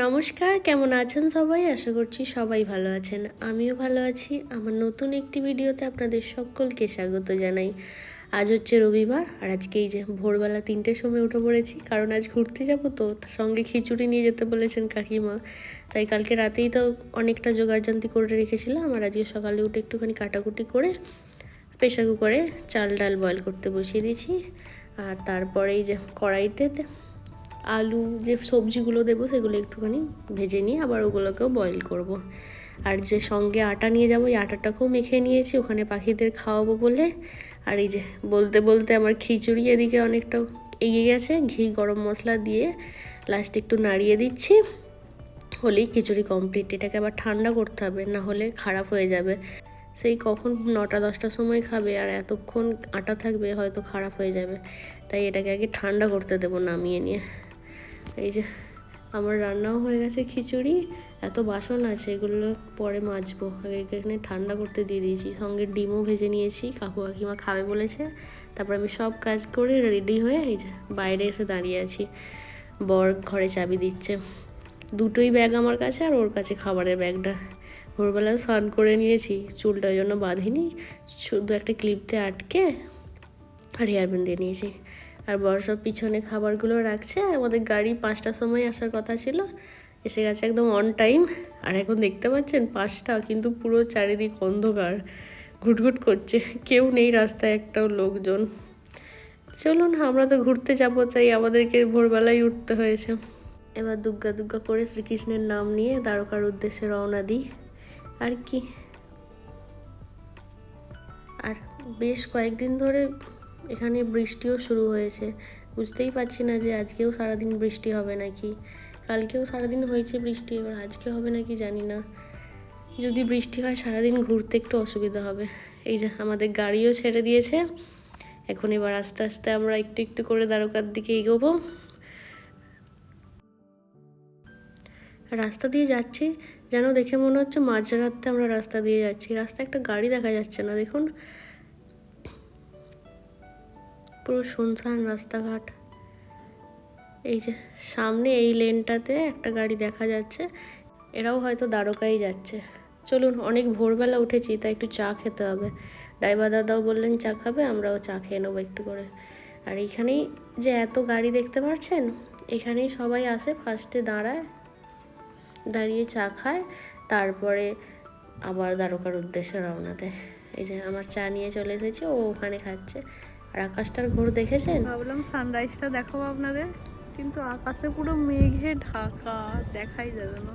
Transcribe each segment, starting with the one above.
নমস্কার, কেমন আছেন সবাই? আশা করছি সবাই ভালো আছেন। আমিও ভালো আছি। আমার নতুন একটি ভিডিওতে আপনাদের সকলকে স্বাগত জানাই। আজ হচ্ছে রবিবার, আর আজকে এই যে ভোরবেলা 3টের সময় উঠে পড়েছি, কারণ আজ ঘুরতে যাবো, তো তার সঙ্গে খিচুড়ি নিয়ে যেতে বলেছেন কাকিমা। তাই কালকে রাতেই তো অনেকটা জোগাড়জান্তি করে রেখেছিলাম, আর আজকে সকালে উঠে একটুখানি কাটাকুটি করে প্রেশার কুকারে চাল ডাল বয়েল করতে বসিয়ে দিয়েছি। আর তারপরে এই যে কড়াইতে আলু যে সবজিগুলো দেবো সেগুলো একটুখানি ভেজে নিয়ে আবার ওগুলোকেও বয়েল করব। আর যে সঙ্গে আটা নিয়ে যাবো, এই আটাটাকেও মেখে নিয়েছি ওখানে পাখিদের খাওয়াবো বলে। আর এই যে বলতে বলতে আমার খিচুড়ি এদিকে অনেকটা এগিয়ে গেছে। ঘি গরম মশলা দিয়ে লাস্টে একটু নাড়িয়ে দিচ্ছি, হলেই খিচুড়ি কমপ্লিট। এটাকে আবার ঠান্ডা করতে হবে, না হলে খারাপ হয়ে যাবে। সেই কখন 9টা-10টার সময় খাবে, আর এতক্ষণ আটা থাকবে হয়তো খারাপ হয়ে যাবে। তাই এটাকে আগে ঠান্ডা করতে দেবো নামিয়ে নিয়ে। এই যে আমার রান্নাও হয়ে গেছে খিচুড়ি। এত বাসন আছে, এগুলো পরে মাজবো। আগে এখানে ঠান্ডা করতে দিয়ে দিয়েছি, সঙ্গে ডিমও ভেজে নিয়েছি, কাকু কাকিমা খাবে বলেছে। তারপর আমি সব কাজ করে রেডি হয়ে এই যে বাইরে এসে দাঁড়িয়ে আছি। বর ঘরে চাবি দিচ্ছে। দুটোই ব্যাগ আমার কাছে, আর ওর কাছে খাবারের ব্যাগটা। ভোরবেলা স্নান করে নিয়েছি, চুলটা ওই জন্য বাঁধিনি, শুধু একটা ক্লিপ দিয়ে আটকে আর হেয়ারব্যান্ড দিয়ে নিয়েছি। আর বড় সব পিছনে খাবারগুলো রাখছে। আমাদের গাড়ি 5টার সময় আসার কথা ছিল, এসে গেছে একদম অন টাইম। আর এখন দেখতে পাচ্ছেন 5টা, কিন্তু পুরো চারিদিক অন্ধকার, ঘুটঘুট করছে, কেউ নেই রাস্তায়, একটাও লোকজন। চলুন, আমরা তো ঘুরতে যাবো, তাই আমাদেরকে ভোরবেলায় উঠতে হয়েছে। এবার দুগ্গা দুগ্গা করে শ্রীকৃষ্ণের নাম নিয়ে দ্বারকার উদ্দেশ্যে রওনা দিই। আর কি, আর বেশ কয়েকদিন ধরে এখানে বৃষ্টিও শুরু হয়েছে। বুঝতেই পারছি না যে আজকেও সারাদিন বৃষ্টি হবে নাকি। কালকেও সারাদিন হয়েছে বৃষ্টি, এবার আজকে হবে নাকি জানি না। যদি বৃষ্টি হয় সারাদিন ঘুরতে একটু অসুবিধা হবে। এই যে আমাদের গাড়িও ছেড়ে দিয়েছে। এখন এবার আস্তে আস্তে আমরা একটু একটু করে দ্বারকার দিকে এগোবো। রাস্তা দিয়ে যাচ্ছি, যেন দেখে মনে হচ্ছে মাঝরাতে আমরা রাস্তা দিয়ে যাচ্ছি। রাস্তায় একটা গাড়ি দেখা যাচ্ছে না, দেখুন, পুরো শুনশান রাস্তাঘাট। এই যে সামনে এই লেনটাতে একটা গাড়ি দেখা যাচ্ছে, এরাও হয়তো দ্বারকাই যাচ্ছে। চলুন, অনেক ভোরবেলা উঠেছি, তাই একটু চা খেতে হবে। ড্রাইভার দাদাও বললেন চা খাবে, আমরাও চা খেয়ে নেবো একটু করে। আর এইখানেই যে এত গাড়ি দেখতে পাচ্ছেন, এখানেই সবাই আসে, ফার্স্টে দাঁড়ায়, দাঁড়িয়ে চা খায়, তারপরে আবার দ্বারকার উদ্দেশ্যে রওনা দেয়। এই যে আমার চা নিয়ে চলে এসেছে, ও ওখানে খাচ্ছে। আর আকাশটার ঘোর দেখেছেন? ভাবলাম সানরাইজটা দেখাবো আপনাদের, কিন্তু আকাশে পুরো মেঘে ঢাকা, দেখাই যাবে না,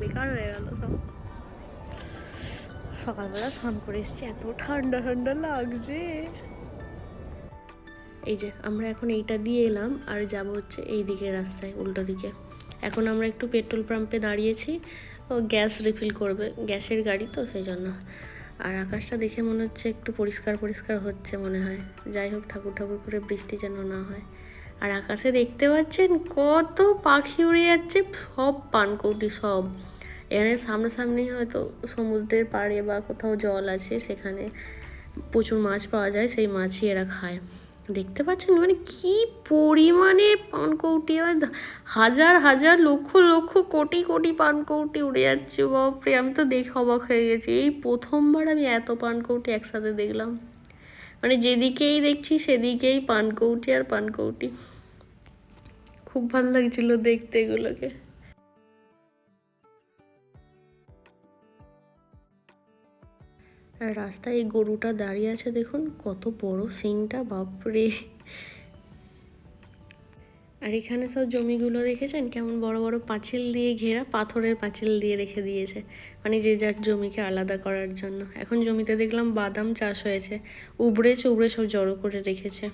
বেকার হয়ে গেল সব। সকালবেলা স্নান করে এসেছি, এত ঠান্ডা ঠান্ডা লাগছে। এই যে আমরা এখন এইটা দিয়ে এলাম, আর যাব হচ্ছে এই দিকের রাস্তায়, উল্টো দিকে। এখন আমরা একটু পেট্রোল পাম্পে দাঁড়িয়েছি, ও গ্যাস রিফিল করবে, গ্যাসের গাড়ি তো সেই জন্য। আর আকাশটা দেখে মনে হচ্ছে একটু পরিষ্কার পরিষ্কার হচ্ছে মনে হয়। যাই হোক, ঠাকুর ঠাকুর করে বৃষ্টি যেন না হয়। আর আকাশে দেখতে পাচ্ছেন কত পাখি উড়ে যাচ্ছে, সব পানকৌটি সব। এখানে সামনাসামনি হয়তো সমুদ্রের পাড়ে বা কোথাও জল আছে, সেখানে প্রচুর মাছ পাওয়া যায়, সেই মাছই এরা খায়। দেখতে পাচ্ছেন মানে কি পরিমাণে পানকৌটি, হাজার হাজার লক্ষ লক্ষ কোটি কোটি পানকৌটি উড়ে যাচ্ছে। বাপরে, আমি তো দেখে অবাক হয়ে গেছি। এই প্রথমবার আমি এত পানকৌটি একসাথে দেখলাম। মানে যেদিকেই দেখছি সেদিকেই পানকৌটি আর পানকৌটি। খুব ভালো লাগছিল দেখতে এগুলোকে। আর রাস্তায় এই গরুটা দাঁড়িয়ে আছে, দেখুন কত বড় সিংটা, বাপরে। আর এখানে সব জমিগুলো দেখেছেন কেমন বড় বড় পাঁচিল দিয়ে ঘেরা, পাথরের পাঁচিল দিয়ে রেখে দিয়েছে, মানে যে যার জমিকে আলাদা করার জন্য। এখন জমিতে দেখলাম বাদাম চাষ হয়েছে, উবড়ে সব জড়ো করে রেখেছে।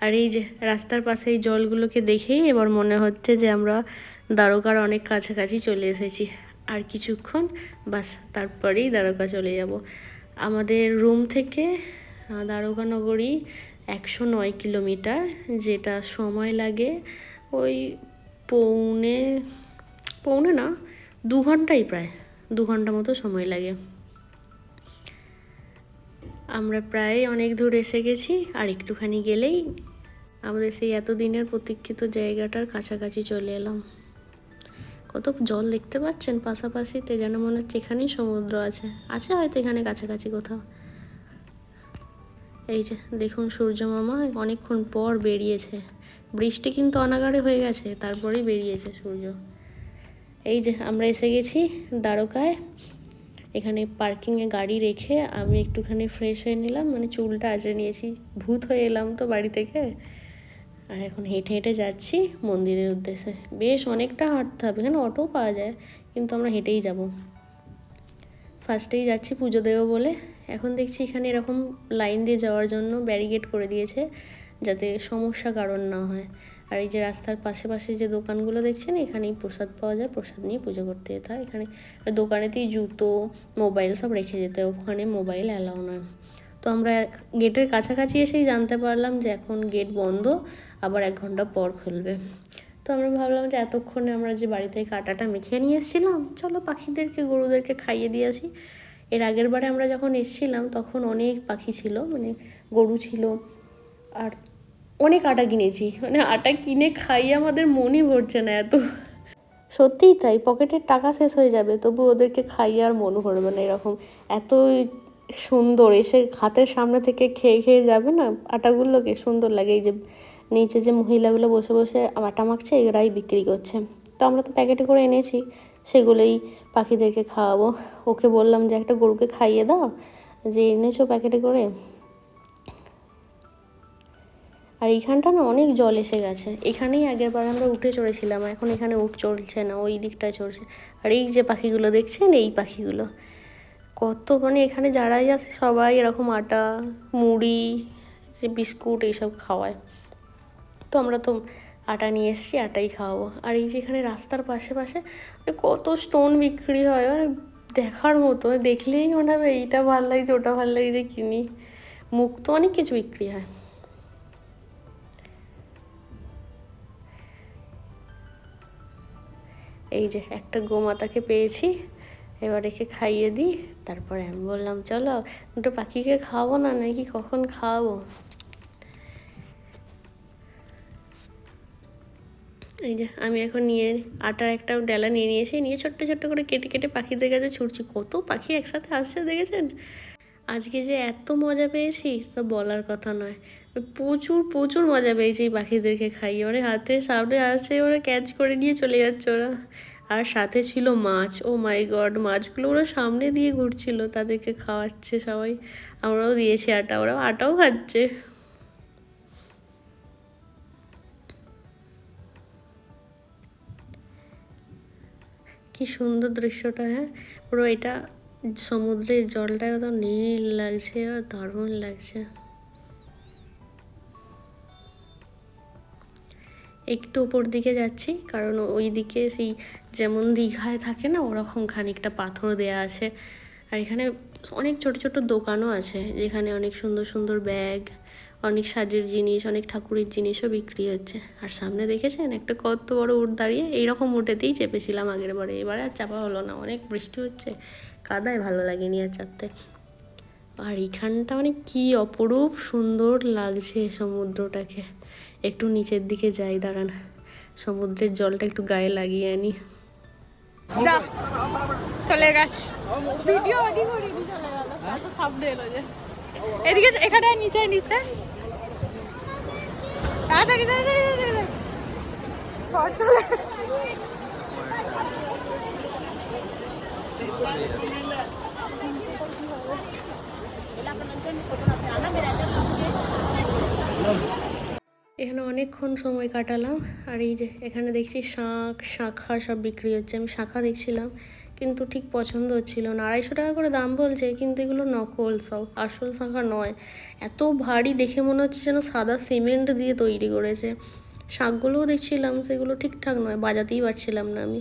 আর এই যে রাস্তার পাশে এই জলগুলোকে দেখেই এবার মনে হচ্ছে যে আমরা দ্বারকার অনেক কাছাকাছি চলে এসেছি। আর কিছুক্ষণ বাস, তারপরেই দ্বারকা চলে যাব। আমাদের রুম থেকে দ্বারকা নগরী 109 কিলোমিটার, যেটা সময় লাগে ওই পৌনে পৌনে না 2 ঘন্টাই, প্রায় 2 ঘন্টা মতো সময় লাগে। আমরা প্রায় অনেক দূর এসে গেছি, আর একটুখানি গেলেই আমাদের সেই এতদিনের প্রতীক্ষিত জায়গাটার কাছাকাছি চলে এলাম। কত জল দেখতে পাচ্ছেন পাশাপাশিতে, যেন মনে হচ্ছে এখানেই সমুদ্র আছে হয়তো এখানে কাছাকাছি কোথাও। এই যে দেখুন সূর্য মামা অনেকক্ষণ পর বেরিয়েছে, বৃষ্টি কিন্তু অনাগাড়ে হয়ে গেছে, তারপরেই বেরিয়েছে সূর্য। এই যে আমরা এসে গেছি দ্বারকায়। এখানে পার্কিংয়ে গাড়ি রেখে আমি একটুখানি ফ্রেশ হয়ে নিলাম, মানে চুলটা আঁচড়ে নিয়েছি, ভূত হয়ে এলাম তো বাড়ি থেকে। আর এখন হেঁটে হেঁটে যাচ্ছি মন্দিরের উদ্দেশ্যে। বেশ অনেকটা হাঁটতে হবে, এখানে অটো পাওয়া যায় কিন্তু আমরা হেঁটেই যাব। ফার্স্টেই যাচ্ছি পুজো দেবো বলে। এখন দেখছি এখানে এরকম লাইন দিয়ে যাওয়ার জন্য ব্যারিকেড করে দিয়েছে, যাতে সমস্যা কারণ না হয়। আর এই যে রাস্তার পাশে পাশে যে দোকানগুলো দেখছেন, এখানেই প্রসাদ পাওয়া যায়, প্রসাদ নিয়ে পুজো করতে যেতে হয়। এখানে দোকানেতেই জুতো মোবাইল সব রেখে যেতে হয়, ওখানে মোবাইল অ্যালাউ নয়। তো আমরা গেটের কাছাকাছি এসেই জানতে পারলাম যে এখন গেট বন্ধ, আবার 1 ঘন্টা পর খুলবে। তো আমরা ভাবলাম যে এতক্ষণে আমরা যে বাড়ি থেকে আটাটা মেখে নিয়ে এসেছিলাম, চলো পাখিদেরকে গরুদেরকে খাইয়ে দিয়ে আসি। এর আগের বারে আমরা যখন এসেছিলাম তখন অনেক পাখি ছিল, মানে গরু ছিল, আর অনেক আটা কিনেছি, মানে আটা কিনে খাইয়ে আমাদের মনই ভরছে না এত। সত্যিই তাই, পকেটের টাকা শেষ হয়ে যাবে তবু ওদেরকে খাইয়ে আর মন ভরবে না, এরকম এত সুন্দর এসে হাতের সামনে থেকে খেয়ে খেয়ে যাবে না আটাগুলোকে, সুন্দর লাগে। এই যে নিচে যে মহিলাগুলো বসে বসে আটা মাখছে, এরাই বিক্রি করছে। তো আমরা তো প্যাকেটে করে এনেছি, সেগুলোই পাখিদেরকে খাওয়াবো। ওকে বললাম যে একটা গরুকে খাইয়ে দাও, যে এনেছো প্যাকেটে করে। আর এইখানটা না অনেক জল এসে গেছে, এখানেই আগেরবার আমরা উঠে চড়েছিলাম, এখন এখানে চলছে না, ওই দিকটায় চলছে। আর এই যে পাখিগুলো দেখছেন, এই পাখিগুলো কত, মানে এখানে যারাই আসে সবাই এরকম আটা মুড়ি যে বিস্কুট এইসব খাওয়ায়। তো আমরা তো আটা নিয়ে এসেছি, আটাই খাওয়াবো। আর এই যে এখানে রাস্তার পাশে পাশে কত স্টোন বিক্রি হয়, মানে দেখার মতো, দেখলেই মনে হবে এইটা ভালো লাগছে ওটা ভালো লাগছে কিনি। মুক্ত অনেক কিছু বিক্রি হয়। এই যে একটা গোমাতাকে পেয়েছি, এবার একে খাইয়ে দিই, তারপরে আমি বললাম চলো দুটো পাখিকে খাওয়াবো না, নাকি কখন খাওয়াবো। এই যে আমি এখন নিয়ে আটার একটা ডেলা নিয়ে নিয়েছি, নিয়ে ছোট্ট ছোট্ট করে কেটে কেটে পাখিদের কাছে ছুটছি। কত পাখি একসাথে আসছে দেখেছেন। আজকে যে এত মজা পেয়েছি তা বলার কথা নয়, প্রচুর প্রচুর মজা পেয়েছি এই পাখিদেরকে খাইয়ে। মানে হাতের সামনে আসছে, ওরা ক্যাচ করে নিয়ে চলে যাচ্ছে ওরা। আর সাথে ছিল মাছ, ও মাই গড, মাছগুলো ওরা সামনে দিয়ে ঘুরছিল, তাদেরকে খাওয়াচ্ছে সবাই। আমরাও দিয়েছি আটা, ওরাও আটাও খাচ্ছে। কি সুন্দর দৃশ্যটা, হ্যাঁ পুরো এটা সমুদ্রের জলটা কত নীল লাগছে আর দারুণ লাগছে। একটু উপর দিকে যাচ্ছি, কারণ ওই দিকে সেই যেমন দীঘায় থাকে না, ওরকম খানিকটা পাথর দেয়া আছে। আর এখানে অনেক ছোট ছোট দোকানও আছে, যেখানে অনেক সুন্দর সুন্দর ব্যাগ, অনেক সাজের জিনিস, অনেক ঠাকুরের জিনিসও বিক্রি হচ্ছে। আর সামনে দেখেছেন একটা কত বড় উট দাঁড়িয়ে, এইরকম উটেতেই চেপেছিলাম আগের বারে, এবারে আর চাপা হলো না, অনেক বৃষ্টি হচ্ছে, কাদায় ভালো লাগেনি আর চাপতে। আর এইখানটা মানে কি অপরূপ সুন্দর লাগছে সমুদ্রটাকে। একটু নিচের দিকে যাই, দাঁড়ান সমুদ্রের জলটা একটু গায়ে লাগিয়ে আনি। যা চলে গেছে ভিডিও এডিট করে চলে গেল, এত সামনে এলো যে। এদিকে এখানে নিচে নিচে তাড়াতাড়ি তাড়াতাড়ি ঝড় চলে। এখানে অনেকক্ষণ সময় কাটালাম। আর এই যে এখানে দেখছি শাঁখা সব বিক্রি হচ্ছে। আমি শাঁখা দেখছিলাম কিন্তু ঠিক পছন্দ হচ্ছিল না, 250 টাকা করে দাম বলছে, কিন্তু এগুলো নকল সব, আসল শাঁখা নয়। এত ভারী, দেখে মনে হচ্ছে যেন সাদা সিমেন্ট দিয়ে তৈরি করেছে। শাঁখগুলোও দেখছিলাম, সেগুলো ঠিকঠাক নয়, বাজাতেই পারছিলাম না আমি।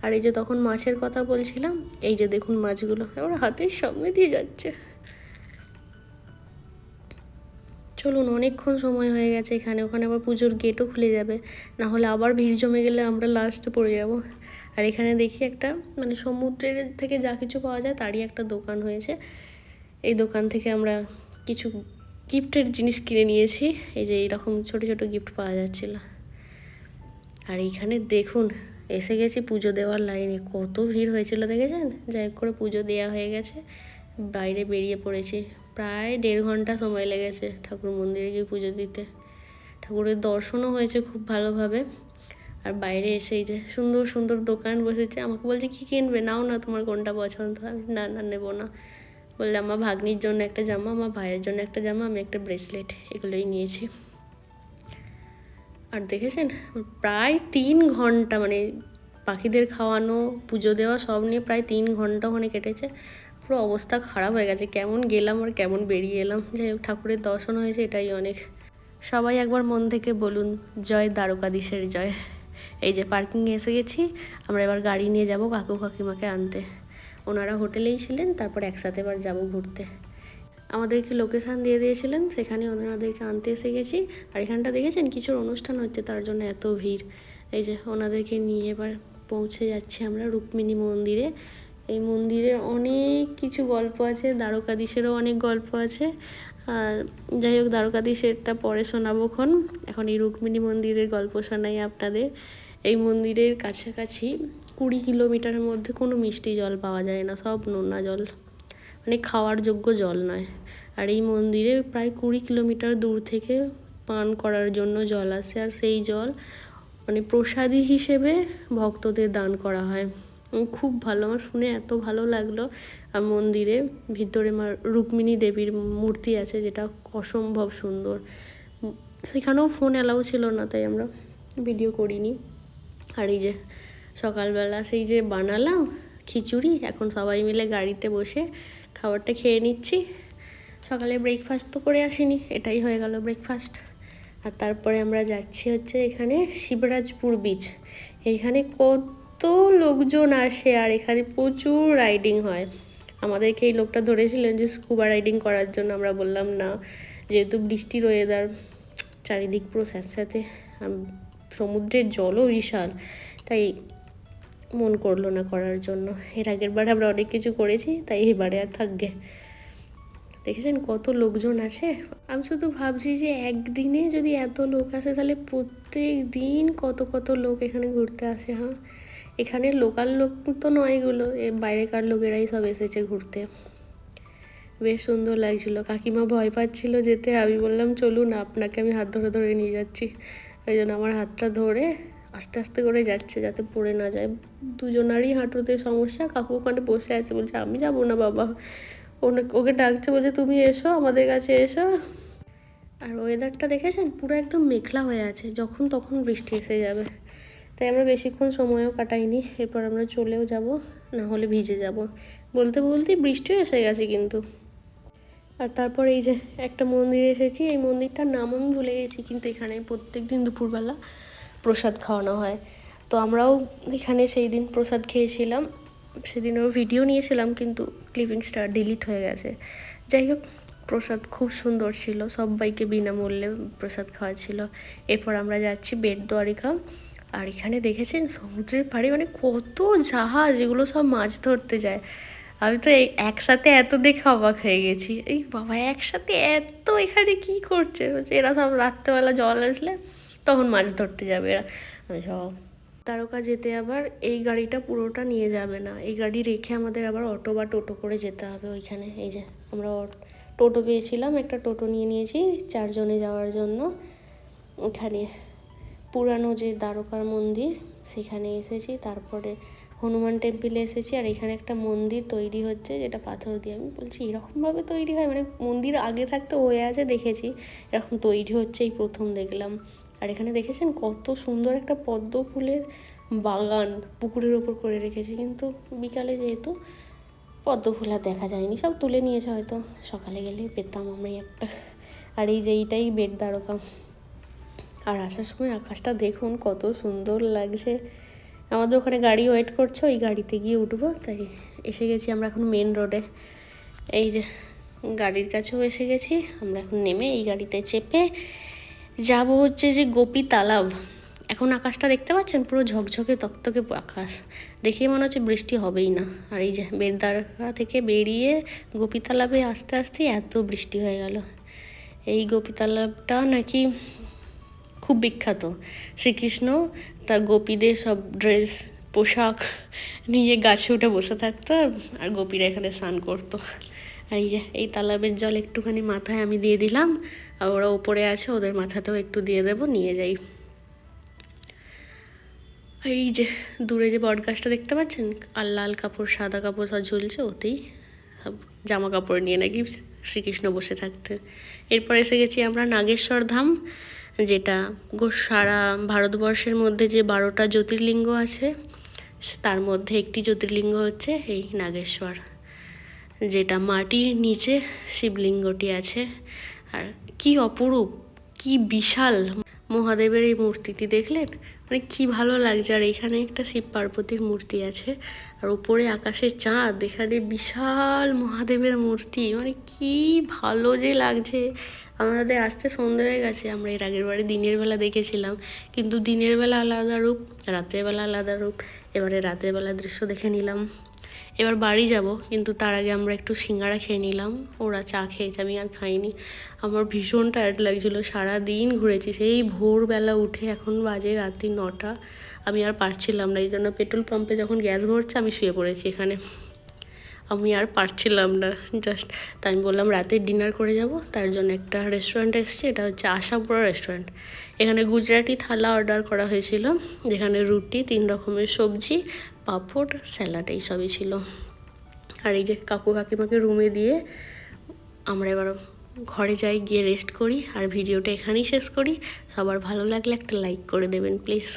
আর এই যে তখন মাছের কথা বলছিলাম, এই যে দেখুন মাছগুলো এবার হাতের সামনে দিয়ে যাচ্ছে। চলুন, অনেকক্ষণ সময় হয়ে গেছে এখানে, ওখানে আবার পুজোর গেটও খুলে যাবে, না হলে আবার ভিড় জমে গেলে আমরা লাস্টে পড়ে যাব। আর এখানে দেখি একটা, মানে সমুদ্রের থেকে যা কিছু পাওয়া যায় তারই একটা দোকান হয়েছে। এই দোকান থেকে আমরা কিছু গিফটের জিনিস কিনে নিয়েছি। এই যে এইরকম ছোট ছোট গিফট পাওয়া যাচ্ছিল। আর এইখানে দেখুন এসে গেছি পুজো দেওয়ার লাইনে, কত ভিড় হয়েছিল দেখেছেন। যাই হোক করে পুজো দেওয়া হয়ে গেছে, বাইরে বেরিয়ে পড়েছি। প্রায় 1.5 ঘন্টা সময় লেগেছে ঠাকুর মন্দিরে গিয়ে পুজো দিতে। ঠাকুরের দর্শনও হয়েছে খুব ভালোভাবে। আর বাইরে এসে এই যে সুন্দর সুন্দর দোকান বসেছে। আমাকে বলছে কী কিনবে, নাও না তোমার কোনটা পছন্দ। আমি না না নেবো না। বললে আমার ভাগ্নির জন্য একটা জামা, আমার ভাইয়ের জন্য একটা জামা, আমি একটা ব্রেসলেট, এগুলোই নিয়েছি। আর দেখেছেন প্রায় 3 ঘন্টা, মানে পাখিদের খাওয়ানো, পুজো দেওয়া সব নিয়ে প্রায় 3 ঘন্টা ওখানে কেটেছে। পুরো অবস্থা খারাপ হয়ে গেছে, কেমন গেলাম আর কেমন বেরিয়ে এলাম। যাই হোক ঠাকুরের দর্শন হয়েছে, এটাই অনেক। সবাই একবার মন থেকে বলুন জয় দ্বারকাধীশের জয়। এই যে পার্কিংয়ে এসে গেছি, আমরা এবার গাড়ি নিয়ে যাব কাকু কাকিমাকে আনতে। ওনারা হোটেলেই ছিলেন, তারপর একসাথে এবার যাব ঘুরতে। আমাদেরকে লোকেশান দিয়ে দিয়েছিলেন, সেখানে ওনাদেরকে আনতে এসে গেছি। আর এখানটা দেখেছেন কিছুর অনুষ্ঠান হচ্ছে, তার জন্য এত ভিড়। এই যে ওনাদেরকে নিয়ে এবার পৌঁছে যাচ্ছি আমরা রুক্মিণী মন্দিরে। এই মন্দিরের অনেক কিছু গল্প আছে, দ্বারকাধীশেরও অনেক গল্প আছে। আর যাই হোক দ্বারকাধীশেরটা পরে শোনাবোক্ষণ, এখন এই রুক্মিণী মন্দিরের গল্প শোনাই আপনাদের। এই মন্দিরের কাছাকাছি 20 কিলোমিটারের মধ্যে কোনো মিষ্টি জল পাওয়া যায় না, সব নোনা জল, মানে খাওয়ার যোগ্য জল নয়। আর এই মন্দিরে প্রায় 20 কিলোমিটার দূর থেকে পান করার জন্য জল আসে, আর সেই জল মানে প্রসাদী হিসেবে ভক্তদের দান করা হয়। খুব ভালো, আমার শুনে এত ভালো লাগলো। আর মন্দিরে ভিতরে রুক্মিণী দেবীর মূর্তি আছে, যেটা অসম্ভব সুন্দর। সেখানেও ফোন অ্যালাউ ছিল না, তাই আমরা ভিডিও করিনি। আর এই যে সকালবেলা সেই যে বানালাম খিচুড়ি, এখন সবাই মিলে গাড়িতে বসে খাবারটা খেয়ে নিচ্ছি। সকালে ব্রেকফাস্ট তো করে আসিনি, এটাই হয়ে গেল ব্রেকফাস্ট। আর তারপরে আমরা যাচ্ছি হচ্ছে এখানে শিবরাজপুর বিচ। এইখানে কত লোকজন আসে, আর এখানে প্রচুর রাইডিং হয়। আমাদেরকে এই লোকটা ধরেছিলেন যে স্কুবা রাইডিং করার জন্য, আমরা বললাম না, যেহেতু বৃষ্টির ওয়েদার, চারিদিক পুরো স্যাঁতস্যাঁতে, সমুদ্রের জলও বিশাল, তাই মন করলো না করার জন্য। এর আগের বার আমরা অনেক কিছু করেছি, তাই এবারে আর থাকবে। দেখেছেন কত লোকজন আছে। আমি শুধু ভাবছি যে একদিনে যদি এত লোক আসে, তাহলে প্রত্যেক দিন কত কত লোক এখানে ঘুরতে আসে। হ্যাঁ, এখানে লোকাল লোক তো নয়, এগুলো বাইরেকার লোকেরাই সব এসেছে ঘুরতে। বেশ সুন্দর লাগছিল। কাকিমা ভয় পাচ্ছিল যেতে, আমি বললাম চলুন, আপনাকে আমি হাত ধরে ধরে নিয়ে যাচ্ছি। ওই জন্য আমার হাতটা ধরে আস্তে আস্তে করে যাচ্ছে, যাতে পড়ে না যায়। দুজনারই হাঁটুতে সমস্যা। কাকু ওখানে বসে আছে, বলছে আমি যাবো না বাবা। ওকে ডাকছে, বলছে তুমি এসো, আমাদের কাছে এসো। আর ওয়েদারটা দেখেছেন পুরো একদম মেঘলা হয়ে আছে, যখন তখন বৃষ্টি এসে যাবে। তাই আমরা বেশিক্ষণ সময়ও কাটাইনি, এরপর আমরা চলেও যাব, না হলে ভিজে যাব। বলতে বলতেই বৃষ্টিও এসে গেছে কিন্তু। আর তারপর এই যে একটা মন্দিরে এসেছি, এই মন্দিরটার নাম আমি ভুলে গেছি, কিন্তু এখানে প্রত্যেক দিন দুপুরবেলা প্রসাদ খাওয়ানো হয়। তো আমরাও এখানে সেই দিন প্রসাদ খেয়েছিলাম। সেদিনও ভিডিও নিয়েছিলাম, কিন্তু ক্লিপিংসটা ডিলিট হয়ে গেছে। যাই হোক প্রসাদ খুব সুন্দর ছিল, সবাইকে বিনামূল্যে প্রসাদ খাওয়াচ্ছিল। এরপর আমরা যাচ্ছি বেটদ্বারিকা। আর এখানে দেখেছেন সমুদ্রের পাড়ে মানে কত জাহাজ, এগুলো সব মাছ ধরতে যায়। আমি তো একসাথে এত দেখে অবাক হয়ে গেছি, এই বাবা একসাথে এত এখানে কি করছে। এরা সব রাত্রেবেলা জল আসলে তখন মাছ ধরতে যাবে এরা সব। দ্বারকা যেতে আবার এই গাড়িটা পুরোটা নিয়ে যাবে না, এই গাড়ি রেখে আমাদের আবার অটো বা টোটো করে যেতে হবে ওইখানে। এই যে আমরা টোটো পেয়েছিলাম, একটা টোটো নিয়ে নিয়েছি 4 জনে যাওয়ার জন্য। ওখানে পুরানো যে দ্বারকার মন্দির সেখানে এসেছি, তারপরে হনুমান টেম্পলে এসেছি। আর এখানে একটা মন্দির তৈরি হচ্ছে, যেটা পাথর দিয়ে। আমি বলছি এরকমভাবে তৈরি হয়, মানে মন্দির আগে থাকতে হয়ে আছে দেখেছি, এরকম তৈরি হচ্ছে এই প্রথম দেখলাম। আর এখানে দেখেছেন কত সুন্দর একটা পদ্ম ফুলের বাগান পুকুরের ওপর করে রেখেছে, কিন্তু বিকালে যেহেতু পদ্ম ফুল আর দেখা যায়নি, সব তুলে নিয়েছে, হয়তো সকালে গেলেই পেতাম আমি একটা। আর এই যে এইটাই বেটদ্বারকা। আর আসার সময় আকাশটা দেখুন কত সুন্দর লাগছে। আমাদের ওখানে গাড়ি ওয়েট করছে, ওই গাড়িতে গিয়ে উঠবো, তাই এসে গেছি আমরা এখন মেন রোডে। এই যে গাড়ির কাছেও এসে গেছি, আমরা এখন নেমে এই গাড়িতে চেপে যাব হচ্ছে যে গোপী তালাব। এখন আকাশটা দেখতে পাচ্ছেন পুরো ঝকঝকে তকতকে আকাশ, দেখে মনে হচ্ছে বৃষ্টি হবেই না। আর এই যে বেটদ্বারকা থেকে বেরিয়ে গোপী তালাবে আস্তে আস্তে এত বৃষ্টি হয়ে গেল। এই গোপী তালাবটা নাকি খুব বিখ্যাত। শ্রীকৃষ্ণ তার গোপীদের সব ড্রেস পোশাক নিয়ে গাছে উঠে বসে থাকতো, আর গোপীরা এখানে স্নান করতো। আর এই যে এই তালাবের জল একটুখানি মাথায় আমি দিয়ে দিলাম, আর ওরা উপরে আছে, ওদের মাথাতেও একটু দিয়ে দেবো, নিয়ে যাই। এই যে দূরে যে বট গাছটা দেখতে পাচ্ছেন, আর লাল কাপড় সাদা কাপড় সব ঝুলছে, ওতেই সব জামা কাপড় নিয়ে নাকি শ্রীকৃষ্ণ বসে থাকতেন। এরপর এসে গেছি আমরা নাগেশ্বর ধাম, যেটা সারা ভারতবর্ষের মধ্যে যে 12টা জ্যোতির্লিঙ্গ আছে তার মধ্যে একটি জ্যোতির্লিঙ্গ হচ্ছে এই নাগেশ্বর, যেটা মাটির নিচে শিবলিঙ্গটি আছে। আর কি অপরূপ, কি বিশাল মহাদেবের এই মূর্তিটি দেখলেন, মানে কি ভালো লাগছে। আর এখানে একটা শিব পার্বতীর মূর্তি আছে, আর উপরে আকাশের চাঁদ, এখানে বিশাল মহাদেবের মূর্তি, মানে কি ভালো যে লাগছে। আমাদের আসতে সন্ধ্যে হয়ে গেছে, আমরা এর আগের বারে দিনের বেলা দেখেছিলাম, কিন্তু দিনের বেলা আলাদা রূপ, রাতের বেলা আলাদা রূপ। এবারে রাতের বেলা দৃশ্য দেখে নিলাম। এবার বাড়ি যাব, কিন্তু তার আগে আমরা একটু সিঙ্গারা খেয়ে নিলাম। ওরা চা খেয়েছে, আমি আর খাইনি। আমার ভীষণ টায়ার্ড লাগছিলো, সারাদিন ঘুরেছি, সেই ভোরবেলা উঠে এখন বাজে রাত্রি 9টা। আমি আর পারছিলাম না, এই জন্য পেট্রোল পাম্পে যখন গ্যাস ভরছে আমি শুয়ে পড়েছি এখানে। আমি আর পারছিলাম না জাস্ট। তাই আমি বললাম রাতে ডিনার করে যাব, তার জন্য একটা রেস্টুরেন্ট এসেছে, এটা হচ্ছে আশাপুরা রেস্টুরেন্ট। এখানে গুজরাটি থালা অর্ডার করা হয়েছিল, যেখানে রুটি, 3 রকমের সবজি, পাঁপড়, স্যালাড এইসবই ছিল। আর এই যে কাকু কাকিমাকে রুমে দিয়ে আমরা এবার ঘরে যাই, গিয়ে রেস্ট করি। আর ভিডিওটা এখানেই শেষ করি। সবার ভালো লাগলে একটা লাইক করে দেবেন প্লিজ।